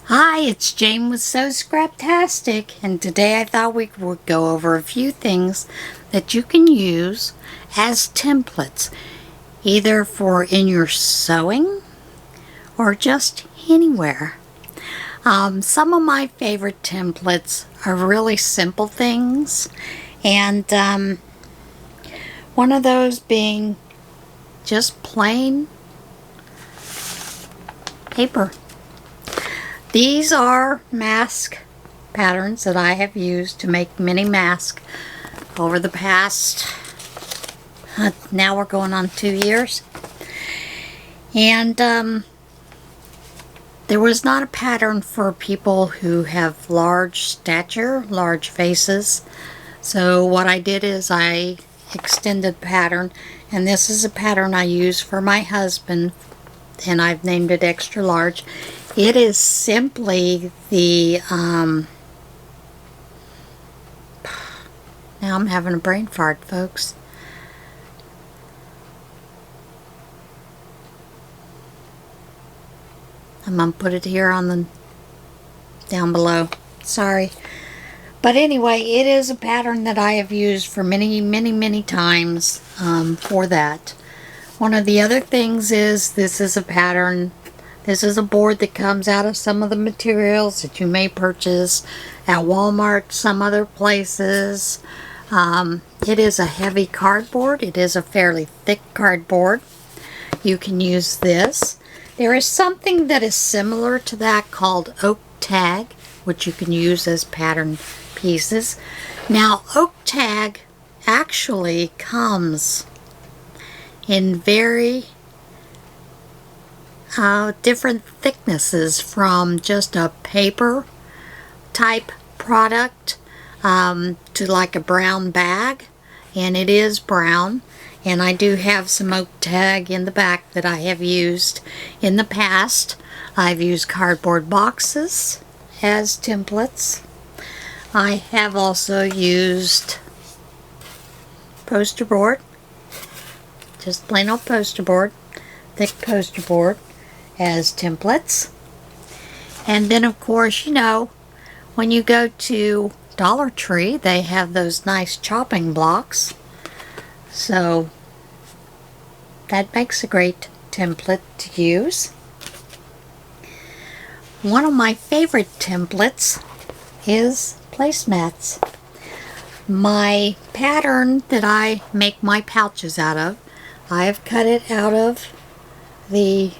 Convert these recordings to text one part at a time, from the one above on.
Hi, it's Jane with SewScraptastic, and today I thought we would go over a few things that you can use as templates, either for in your sewing or just anywhere. Some of my favorite templates are really simple things, and one of those being just plain paper. These are mask patterns that I have used to make mini masks over the past, now we're going on 2 years. And there was not a pattern for people who have large stature, large faces. So what I did is I extended the pattern, and this is a pattern I use for my husband, and I've named it extra large. It is simply the, now I'm having a brain fart, folks. I'm going to put it here on the, down below. Sorry. But anyway, it is a pattern that I have used for many times for that. One of the other things is this is a pattern. This is a board that comes out of some of the materials that you may purchase at Walmart, some other places. It is a heavy cardboard. It is a fairly thick cardboard. You can use this. There is something that is similar to that called oak tag, which you can use as pattern pieces. Now, oak tag actually comes in very different thicknesses, from just a paper type product to like a brown bag, and it is brown. And I do have some oak tag in the back that I have used in the past. I've used cardboard boxes as templates. I have also used poster board, just plain old poster board, thick poster board, as templates. And then of course, you know, when you go to Dollar Tree, they have those nice chopping blocks, so that makes a great template to use. One of my favorite templates is placemats. My pattern that I make my pouches out of, I have cut it out of the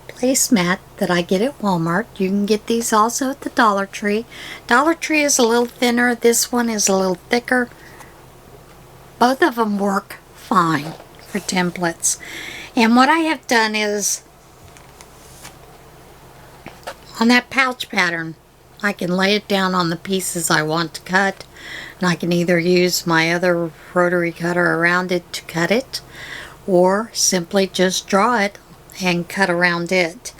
placemat that I get at Walmart. You can get these also at the Dollar Tree. Dollar Tree is a little thinner. This one is a little thicker. Both of them work fine for templates. And what I have done is, on that pouch pattern, I can lay it down on the pieces I want to cut, and I can either use my other rotary cutter around it to cut it, or simply just draw it and cut around it.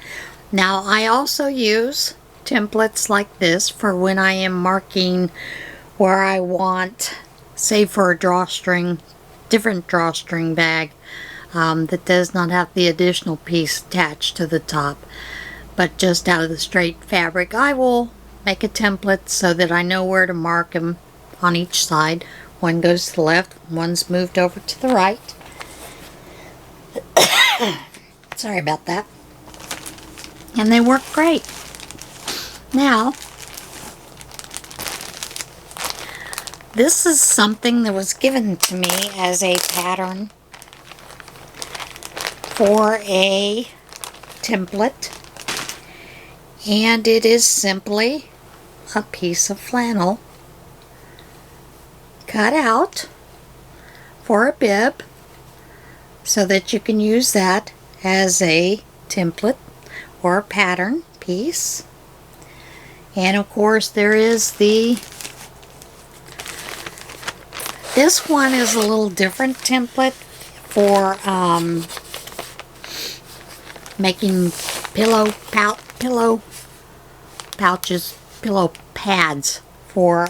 Now, I also use templates like this for when I am marking where I want, say for a drawstring, different drawstring bag that does not have the additional piece attached to the top, but just out of the straight fabric. I will make a template so that I know where to mark them on each side. One goes to the left, one's moved over to the right. Sorry about that. And they work great. Now, this is something that was given to me as a pattern for a template, and it is simply a piece of flannel cut out for a bib so that you can use that as a template or a pattern piece. And of course there is this one is a little different template for making pillow pouches, pillow pads for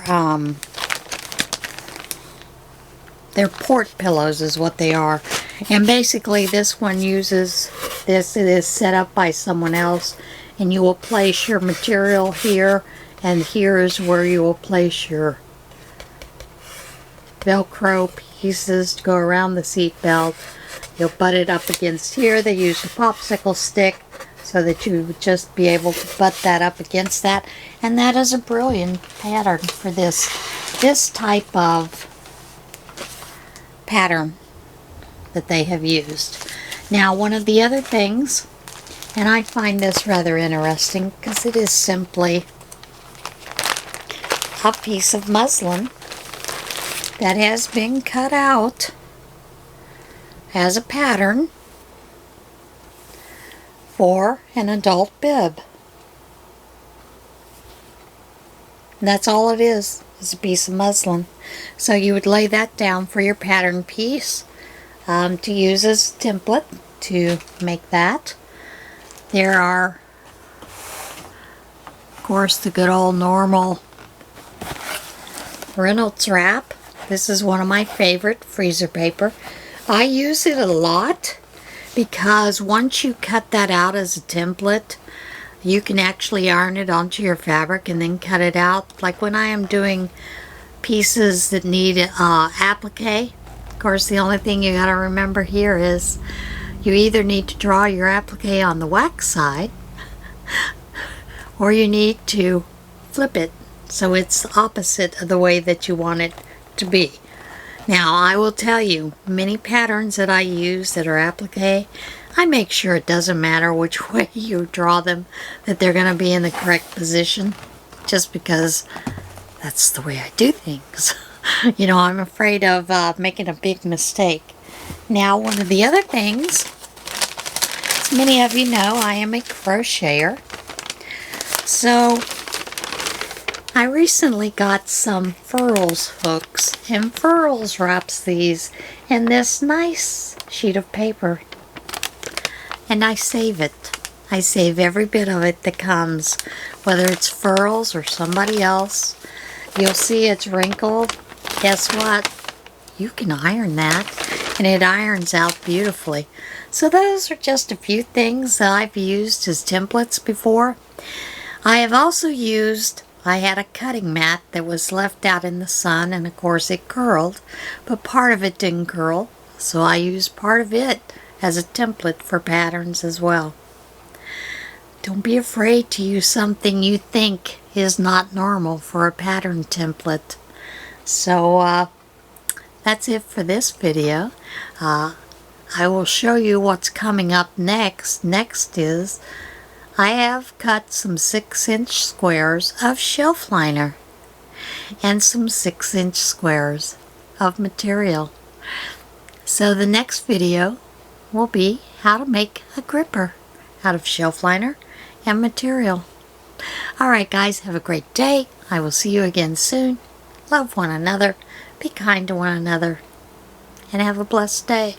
they're port pillows is what they are. And basically this one uses this, it is set up by someone else, and you will place your material here, and here is where you will place your Velcro pieces to go around the seat belt. You'll butt it up against here. They use a popsicle stick so that you would just be able to butt that up against that. And that is a brilliant pattern for this type of pattern that they have used. Now, one of the other things, and I find this rather interesting because it is simply a piece of muslin that has been cut out as a pattern for an adult bib. And that's all it is a piece of muslin. So you would lay that down for your pattern piece to use as a template to make that. There are, of course, the good old normal Reynolds wrap. This is one of my favorite freezer paper. I use it a lot because once you cut that out as a template, you can actually iron it onto your fabric and then cut it out. Like when I am doing pieces that need applique, of course the only thing you gotta remember here is you either need to draw your applique on the wax side or you need to flip it so it's opposite of the way that you want it to be. Now, I will tell you, many patterns that I use that are applique, I make sure it doesn't matter which way you draw them, that they're going to be in the correct position, just because that's the way I do things. You know, I'm afraid of making a big mistake. Now, one of the other things, as many of you know, I am a crocheter. So, I recently got some Furls hooks, and Furls wraps these in this nice sheet of paper. And I save it. I save every bit of it that comes, whether it's Furls or somebody else. You'll see it's wrinkled. Guess what? You can iron that, and it irons out beautifully. So those are just a few things that I've used as templates before. I have also used, I had a cutting mat that was left out in the sun, and of course it curled, but part of it didn't curl, so I used part of it as a template for patterns as well. Don't be afraid to use something you think is not normal for a pattern template. So that's it for this video. I will show you what's coming up next. Next is I have cut some 6-inch squares of shelf liner and some 6-inch squares of material. So the next video will be how to make a gripper out of shelf liner and material. Alright guys, have a great day. I will see you again soon. Love one another, be kind to one another, and have a blessed day.